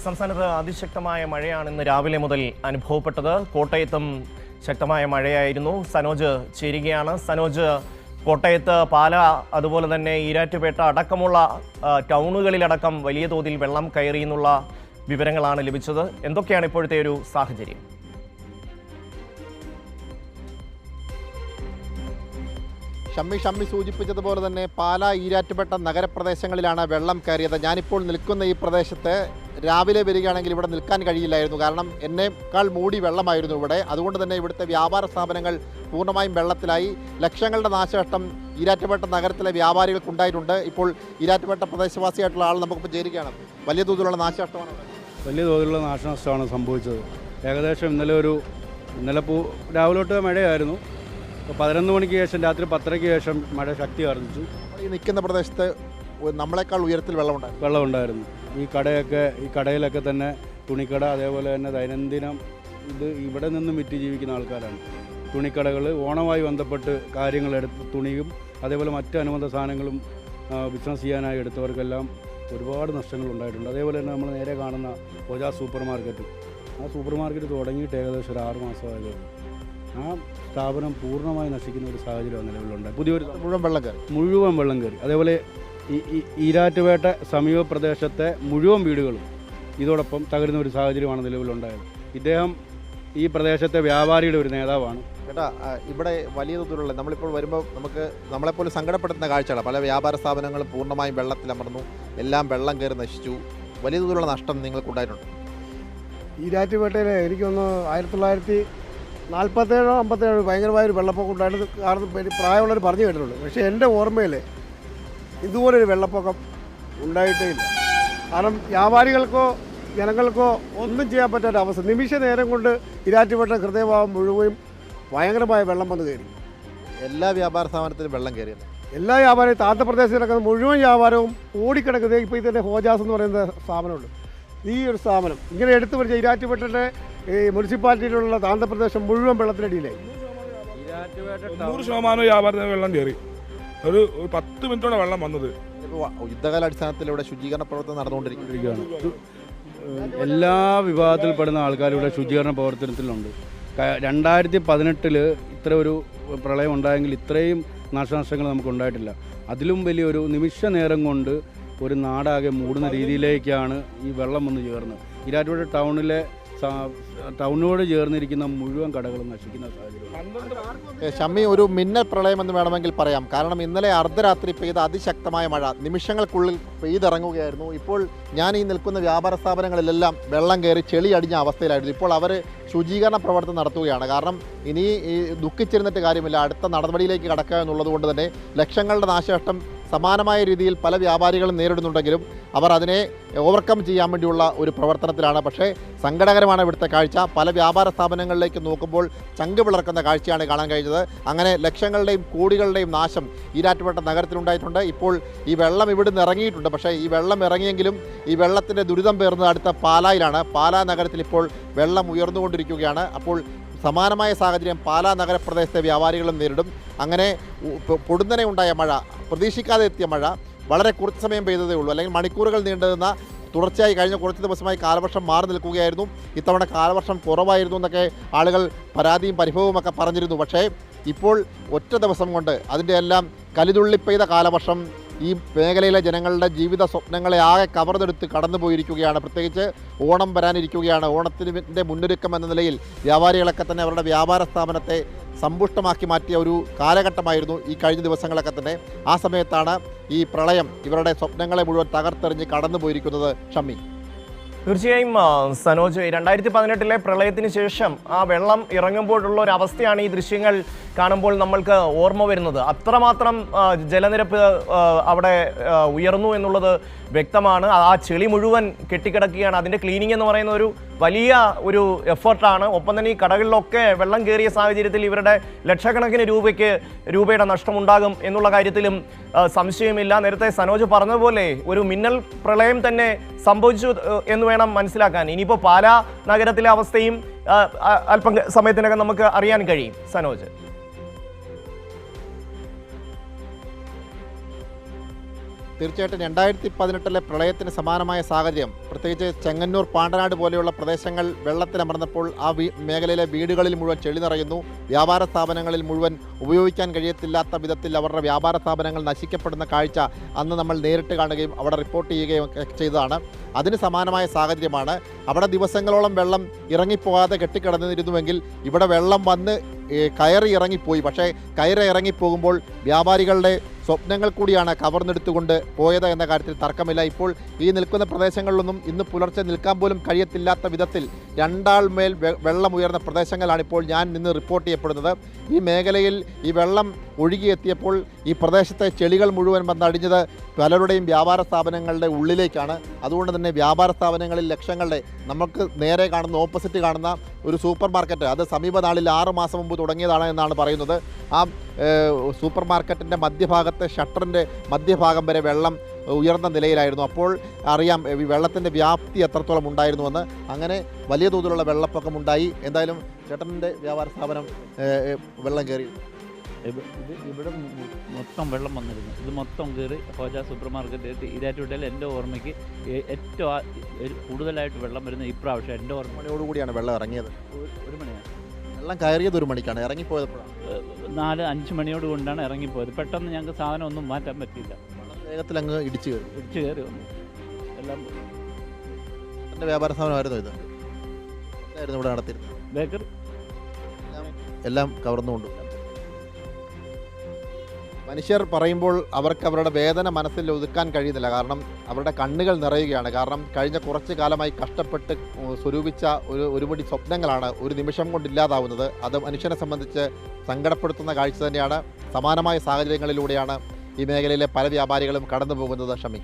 സംസ്ഥാനത്ത് അതിശക്തമായ മഴയാണ് ഇന്ന് രാവിലെ മുതൽ അനുഭവപ്പെട്ടത്. കോട്ടയത്തും ശക്തമായ മഴയായിരുന്നു. സനോജ് ചേരുകയാണ്. സനോജ്, കോട്ടയത്ത്, പാല, അതുപോലെ തന്നെ ഈരാറ്റുപേട്ട അടക്കമുള്ള ടൗണുകളിലടക്കം വലിയ തോതിൽ വെള്ളം കയറിയെന്നുള്ള വിവരങ്ങളാണ് ലഭിച്ചത്. എന്തൊക്കെയാണ് ഇപ്പോഴത്തെ ഒരു സാഹചര്യം? ഷമ്മി സൂചിപ്പിച്ചതുപോലെ തന്നെ പാല, ഈരാറ്റുപേട്ട നഗരപ്രദേശങ്ങളിലാണ് വെള്ളം കയറിയത്. ഞാനിപ്പോൾ നിൽക്കുന്ന ഈ പ്രദേശത്ത് രാവിലെ വരികയാണെങ്കിൽ ഇവിടെ നിൽക്കാൻ കഴിയില്ലായിരുന്നു. കാരണം എന്നേക്കാൾ മൂടി വെള്ളമായിരുന്നു ഇവിടെ. അതുകൊണ്ട് തന്നെ ഇവിടുത്തെ വ്യാപാര സ്ഥാപനങ്ങൾ പൂർണ്ണമായും വെള്ളത്തിലായി. ലക്ഷങ്ങളുടെ നാശനഷ്ടം ഈരാറ്റുപേട്ട നഗരത്തിലെ വ്യാപാരികൾക്കുണ്ടായിട്ടുണ്ട്. ഇപ്പോൾ ഈരാറ്റുപേട്ട പ്രദേശവാസിയായിട്ടുള്ള ആൾ നമുക്കിപ്പോൾ ചേരുകയാണ്. വലിയ തോതിലുള്ള നാശനഷ്ടമാണ്. വലിയ തോതിലുള്ള നാശനഷ്ടമാണ് സംഭവിച്ചത്. ഏകദേശം ഇന്നലെ രാവിലെ തൊട്ട് മഴയായിരുന്നു. 11 മണിക്ക് ശേഷം രാത്രി 10:30-ക്ക് ശേഷം മഴ ശക്തി ആർജിച്ചു. ഈ നിൽക്കുന്ന പ്രദേശത്ത് നമ്മളെക്കാൾ ഉയരത്തിൽ വെള്ളമുണ്ടായിരുന്നു. ഈ കടയിലൊക്കെ തന്നെ തുണിക്കട, അതേപോലെ തന്നെ ദൈനംദിനം ഇവിടെ നിന്നും വിറ്റ് ജീവിക്കുന്ന ആൾക്കാരാണ്. തുണിക്കടകൾ ഓണവുമായി ബന്ധപ്പെട്ട് കാര്യങ്ങളെടുത്ത് തുണിയും അതേപോലെ മറ്റ് അനുബന്ധ സാധനങ്ങളും ബിസിനസ് ചെയ്യാനായി എടുത്തവർക്കെല്ലാം ഒരുപാട് നഷ്ടങ്ങൾ ഉണ്ടായിട്ടുണ്ട്. അതേപോലെ തന്നെ നമ്മൾ നേരെ കാണുന്ന ഓജാ സൂപ്പർ മാർക്കറ്റ്, ആ സൂപ്പർ മാർക്കറ്റ് തുടങ്ങിയിട്ട് ഏകദേശം ഒരു 6 മാസമായത്. ആ സ്ഥാപനം പൂർണ്ണമായി നശിക്കുന്ന ഒരു സാഹചര്യമാണ് നിലവിലുണ്ട്. പുതിയൊരു മുഴുവൻ വെള്ളം കയറി. അതേപോലെ ഈരാറ്റുപേട്ട സമീപ പ്രദേശത്തെ മുഴുവൻ വീടുകളും ഇതോടൊപ്പം തകരുന്ന ഒരു സാഹചര്യമാണ് നിലവിലുണ്ടായത്. ഇദ്ദേഹം ഈ പ്രദേശത്തെ വ്യാപാരിയുടെ ഒരു നേതാവാണ്. ചേട്ടാ, ഇവിടെ വലിയ തോതിലുള്ള നമ്മളിപ്പോൾ വരുമ്പോൾ നമ്മളെപ്പോലെ സങ്കടപ്പെടുത്തുന്ന കാഴ്ചകളാണ്. പല വ്യാപാര സ്ഥാപനങ്ങളും പൂർണ്ണമായും വെള്ളത്തിലമർന്നു, എല്ലാം വെള്ളം കയറി നശിച്ചു. വലിയ തോതിലുള്ള നഷ്ടം നിങ്ങൾക്കുണ്ടായിട്ടുണ്ട്. ഈരാറ്റുപേട്ടയിൽ എനിക്കൊന്ന് 1947-57 ഭയങ്കരമായൊരു വെള്ളപ്പൊക്കം ഉണ്ടായിരുന്നു. കാരണം പ്രായമുള്ളവർ പറഞ്ഞു കേട്ടിട്ടുണ്ട്. പക്ഷേ എൻ്റെ ഓർമ്മയിൽ ഇതുപോലൊരു വെള്ളപ്പൊക്കം ഉണ്ടായിട്ടേ ഇല്ല. കാരണം വ്യാപാരികൾക്കോ ജനങ്ങൾക്കോ ഒന്നും ചെയ്യാൻ പറ്റാത്ത അവസ്ഥ. നിമിഷ നേരം കൊണ്ട് ഈരാറ്റുപേട്ട ഹൃദയഭാഗം മുഴുവൻ ഭയങ്കരമായ വെള്ളം വന്ന് കയറി. എല്ലാ വ്യാപാര സ്ഥാപനത്തിലും വെള്ളം കയറിയത്. എല്ലാ വ്യാപാരവും താത്തപ്രദേശത്ത് കിടക്കുന്ന മുഴുവൻ വ്യാപാരവും ഓടിക്കിടക്കുന്നത്. ഇപ്പോൾ ഇതിൻ്റെ ഹോജാസ് എന്ന് പറയുന്ന സ്ഥാപനമുണ്ട്. ഈ ഒരു സ്ഥാപനം ഇങ്ങനെ എടുത്തു പിടിച്ച ഈരാറ്റുപേട്ടയുടെ ഈ മുനിസിപ്പാലിറ്റിയിലുള്ള താന്തപ്രദേശം മുഴുവൻ വെള്ളത്തിനടിയിലായി. 100% വ്യാപാരത്തിന് വെള്ളം കയറി. ഒരു 10 മിനിറ്റോടെ വെള്ളം വന്നത്. യുദ്ധകാലാടിസ്ഥാനത്തിൽ ഇവിടെ ശുചീകരണ പ്രവർത്തനം നടന്നുകൊണ്ടിരിക്കുകയാണ്. എല്ലാ വിഭാഗത്തിൽപ്പെടുന്ന ആൾക്കാരിവിടെ ശുചീകരണ പ്രവർത്തനത്തിലുണ്ട്. 2018 ഇത്ര ഒരു പ്രളയം ഉണ്ടായെങ്കിൽ ഇത്രയും നാശനഷ്ടങ്ങൾ നമുക്കുണ്ടായിട്ടില്ല. അതിലും വലിയൊരു നിമിഷ നേരം കൊണ്ട് ഒരു നാടാകെ മൂടുന്ന രീതിയിലേക്കാണ് ഈ വെള്ളം വന്ന് ചേർന്നത്. ഈരാറ്റുപേട്ട ടൗണിനോട് ചേർന്നിരിക്കുന്ന മുഴുവൻ കടകളും നശിക്കുന്ന സാഹചര്യം. ഷമ്മി, ഒരു മിന്നൽ പ്രളയമെന്ന് വേണമെങ്കിൽ പറയാം. കാരണം ഇന്നലെ അർദ്ധരാത്രി പെയ്ത അതിശക്തമായ മഴ നിമിഷങ്ങൾക്കുള്ളിൽ പെയ്തിറങ്ങുകയായിരുന്നു. ഇപ്പോൾ ഞാൻ ഈ നിൽക്കുന്ന വ്യാപാര സ്ഥാപനങ്ങളിലെല്ലാം വെള്ളം കയറി ചെളി അടിഞ്ഞ അവസ്ഥയിലായിരുന്നു. ഇപ്പോൾ അവർ ശുചീകരണ പ്രവർത്തനം നടത്തുകയാണ്. കാരണം ഇനി ഈ ദുഃഖിച്ചിരുന്നിട്ട് കാര്യമില്ല, അടുത്ത നടപടിയിലേക്ക് കടക്കുക എന്നുള്ളത് കൊണ്ട് തന്നെ ലക്ഷങ്ങളുടെ നാശനഷ്ടം സമാനമായ രീതിയിൽ പല വ്യാപാരികളും നേരിടുന്നുണ്ടെങ്കിലും അവർ അതിനെ ഓവർകം ചെയ്യാൻ വേണ്ടിയുള്ള ഒരു പ്രവർത്തനത്തിലാണ്. പക്ഷേ സങ്കടകരമാണ് ഇവിടുത്തെ കാഴ്ച. പല വ്യാപാര സ്ഥാപനങ്ങളിലേക്ക് നോക്കുമ്പോൾ ചങ്ക് പിളർക്കുന്ന കാഴ്ചയാണ് കാണാൻ കഴിഞ്ഞത്. അങ്ങനെ ലക്ഷങ്ങളുടെയും കോടികളുടെയും നാശം ഈരാറ്റുപേട്ട നഗരത്തിലുണ്ടായിട്ടുണ്ട്. ഇപ്പോൾ ഈ വെള്ളം ഇവിടുന്ന് ഇറങ്ങിയിട്ടുണ്ട്. പക്ഷേ ഈ വെള്ളം ഇറങ്ങിയെങ്കിലും ഈ വെള്ളത്തിൻ്റെ ദുരിതം പേർന്നത് അടുത്ത പാലായിലാണ്. പാലാ നഗരത്തിൽ ഇപ്പോൾ വെള്ളം ഉയർന്നുകൊണ്ടിരിക്കുകയാണ്. അപ്പോൾ സമാനമായ സാഹചര്യം പാലാ നഗരപ്രദേശത്തെ വ്യാപാരികളും നേരിടും. അങ്ങനെ പൊടുന്നനെ ഉണ്ടായ മഴ, പ്രതീക്ഷിക്കാതെ എത്തിയ മഴ, വളരെ കുറച്ച് സമയം പെയ്തതേ ഉള്ളൂ. അല്ലെങ്കിൽ മണിക്കൂറുകൾ നീണ്ടുനിന്ന തുടർച്ചയായി കഴിഞ്ഞ കുറച്ച് ദിവസമായി കാലവർഷം മാറി നിൽക്കുകയായിരുന്നു. ഇത്തവണ കാലവർഷം കുറവായിരുന്നു എന്നൊക്കെ ആളുകൾ പരാതിയും പരിഭവവുമൊക്കെ പറഞ്ഞിരുന്നു. പക്ഷേ ഇപ്പോൾ ഒറ്റ ദിവസം കൊണ്ട് അതിൻ്റെ എല്ലാം കലിതുള്ളി പെയ്ത കാലവർഷം ഈ മേഖലയിലെ ജനങ്ങളുടെ ജീവിത സ്വപ്നങ്ങളെ ആകെ കവർന്നെടുത്ത് കടന്നുപോയിരിക്കുകയാണ്. പ്രത്യേകിച്ച് ഓണം വരാനിരിക്കുകയാണ്. ഓണത്തിൻ്റെ മുന്നൊരുക്കം എന്ന നിലയിൽ വ്യാപാരികളൊക്കെ തന്നെ അവരുടെ വ്യാപാര സ്ഥാപനത്തെ സമ്പുഷ്ടമാക്കി മാറ്റിയ ഒരു കാലഘട്ടമായിരുന്നു ഈ കഴിഞ്ഞ ദിവസങ്ങളൊക്കെ തന്നെ. ആ സമയത്താണ് ഈ പ്രളയം ഇവരുടെ സ്വപ്നങ്ങളെ മുഴുവൻ തകർത്തെറിഞ്ഞ് കടന്നുപോയിരിക്കുന്നത്. ഷമ്മി, തീർച്ചയായും സനോജ്, 2018 പ്രളയത്തിന് ശേഷം ആ വെള്ളം ഇറങ്ങുമ്പോഴുള്ള ഒരു അവസ്ഥയാണ് ഈ ദൃശ്യങ്ങൾ കാണുമ്പോൾ നമ്മൾക്ക് ഓർമ്മ വരുന്നത്. അത്രമാത്രം ജലനിരപ്പ് അവിടെ ഉയർന്നു എന്നുള്ളത് വ്യക്തമാണ്. ആ ചെളി മുഴുവൻ കെട്ടിക്കിടക്കുകയാണ്. അതിൻ്റെ ക്ലീനിങ് എന്ന് പറയുന്ന ഒരു വലിയ എഫേർട്ടാണ്. ഒപ്പം തന്നെ ഈ കടകളിലൊക്കെ വെള്ളം കയറിയ സാഹചര്യത്തിൽ ഇവരുടെ ലക്ഷക്കണക്കിന് രൂപയുടെ നഷ്ടമുണ്ടാകും എന്നുള്ള കാര്യത്തിലും സംശയമില്ല. നേരത്തെ സനോജ് പറഞ്ഞതുപോലെ ഒരു മിന്നൽ പ്രളയം തന്നെ സംഭവിച്ചു എന്ന് വേണം മനസ്സിലാക്കാൻ. ഇനിയിപ്പോൾ പാലാ നഗരത്തിലെ അവസ്ഥയും അല്പം സമയത്തിനകം നമുക്ക് അറിയാൻ കഴിയും. സനോജ്, തീർച്ചയായിട്ടും 2018 പ്രളയത്തിന് സമാനമായ സാഹചര്യം, പ്രത്യേകിച്ച് ചെങ്ങന്നൂർ, പാണ്ടനാട് പോലെയുള്ള പ്രദേശങ്ങൾ വെള്ളത്തിലമർന്നപ്പോൾ ആ മേഖലയിലെ വീടുകളിൽ മുഴുവൻ ചെളി നിറയുന്നു. വ്യാപാര സ്ഥാപനങ്ങളിൽ മുഴുവൻ ഉപയോഗിക്കാൻ കഴിയത്തില്ലാത്ത വിധത്തിൽ അവരുടെ വ്യാപാര സ്ഥാപനങ്ങൾ നശിക്കപ്പെടുന്ന കാഴ്ച അന്ന് നമ്മൾ നേരിട്ട് കാണുകയും അവിടെ റിപ്പോർട്ട് ചെയ്യുകയും ഒക്കെ ചെയ്തതാണ്. അതിന് സമാനമായ സാഹചര്യമാണ്. അവിടെ ദിവസങ്ങളോളം വെള്ളം ഇറങ്ങിപ്പോകാതെ കെട്ടിക്കിടന്നിരുന്നുവെങ്കിൽ ഇവിടെ വെള്ളം വന്ന് കയറി ഇറങ്ങിപ്പോയി. പക്ഷേ കയറി ഇറങ്ങിപ്പോകുമ്പോൾ വ്യാപാരികളുടെ സ്വപ്നങ്ങൾ കൂടിയാണ് കവർന്നെടുത്തുകൊണ്ട് പോയത് എന്ന കാര്യത്തിൽ തർക്കമില്ല. ഇപ്പോൾ ഈ നിൽക്കുന്ന പ്രദേശങ്ങളിലൊന്നും ഇന്ന് പുലർച്ചെ നിൽക്കാൻ പോലും കഴിയത്തില്ലാത്ത വിധത്തിൽ 2 ആൾ മേൽ വെള്ളം ഉയർന്ന പ്രദേശങ്ങളാണ് ഇപ്പോൾ ഞാൻ നിന്ന് റിപ്പോർട്ട് ചെയ്യപ്പെടുന്നത്. ഈ മേഖലയിൽ ഈ വെള്ളം ഒഴുകിയെത്തിയപ്പോൾ ഈ പ്രദേശത്തെ ചെളികൾ മുഴുവൻ വന്നടിഞ്ഞത് പലരുടെയും വ്യാപാര സ്ഥാപനങ്ങളുടെ ഉള്ളിലേക്കാണ്. അതുകൊണ്ട് തന്നെ വ്യാപാര സ്ഥാപനങ്ങളിൽ ലക്ഷങ്ങളുടെ, നമുക്ക് നേരെ കാണുന്ന ഓപ്പോസിറ്റ് കാണുന്ന ഒരു സൂപ്പർ മാർക്കറ്റ്, അത് സമീപ നാളിൽ 6 മാസം മുമ്പ് തുടങ്ങിയതാണ് എന്നാണ് പറയുന്നത്. ആ സൂപ്പർ മാർക്കറ്റിൻ്റെ മധ്യഭാഗത്തെ ഷട്ടറിൻ്റെ മധ്യഭാഗം വരെ വെള്ളം ഉയർന്ന നിലയിലായിരുന്നു. അപ്പോൾ അറിയാം ഈ വെള്ളത്തിൻ്റെ വ്യാപ്തി എത്രത്തോളം ഉണ്ടായിരുന്നുവെന്ന്. അങ്ങനെ വലിയ തോതിലുള്ള വെള്ളപ്പൊക്കം ഉണ്ടായി. എന്തായാലും ചേട്ടൻ്റെ വ്യാപാര സ്ഥാപനം വെള്ളം കയറി. ഇവിടെ മൊത്തം വെള്ളം വന്നിരുന്നു. ഇത് മൊത്തം കയറി ഹോജ സൂപ്പർ മാർക്കറ്റ് ഇരാറ്റുപേട്ടയിൽ എൻ്റെ ഓർമ്മയ്ക്ക് ഏറ്റവും കൂടുതലായിട്ട് വെള്ളം വരുന്നത് ഇപ്രാവശ്യം എൻ്റെ മണിയോടുകൂടിയാണ് വെള്ളം ഇറങ്ങിയത്. 1 മണിയാണ് വെള്ളം കയറിയത് 1 മണിക്കാണ്, ഇറങ്ങിപ്പോയപ്പോഴാണ് 4-5 മണിയോട് കൊണ്ടാണ് ഇറങ്ങിപ്പോയത്. പെട്ടെന്ന് ഞങ്ങൾക്ക് സാധനം ഒന്നും മാറ്റാൻ പറ്റിയില്ല. വേഗത്തിൽ അങ്ങ് ഇടിച്ചു കയറി വന്നു എല്ലാം. എൻ്റെ വ്യാപാര സ്ഥാപനമായിരുന്നു ഇത്, ഇതായിരുന്നു ഇവിടെ നടത്തിയിരുന്നത്. ബേക്കറി എല്ലാം കവർന്നുകൊണ്ട് മനുഷ്യർ പറയുമ്പോൾ അവർക്ക് അവരുടെ വേദന മനസ്സിൽ ഒതുക്കാൻ കഴിയുന്നില്ല. കാരണം അവരുടെ കണ്ണുകൾ നിറയുകയാണ്. കാരണം കഴിഞ്ഞ കുറച്ച് കാലമായി കഷ്ടപ്പെട്ട് സ്വരൂപിച്ച ഒരുപടി സ്വപ്നങ്ങളാണ് ഒരു നിമിഷം കൊണ്ടില്ലാതാവുന്നത്. അത് മനുഷ്യനെ സംബന്ധിച്ച് സങ്കടപ്പെടുത്തുന്ന കാഴ്ച തന്നെയാണ്. സമാനമായ സാഹചര്യങ്ങളിലൂടെയാണ് ഈ മേഖലയിലെ പല വ്യാപാരികളും കടന്നു പോകുന്നത്. ഷമി.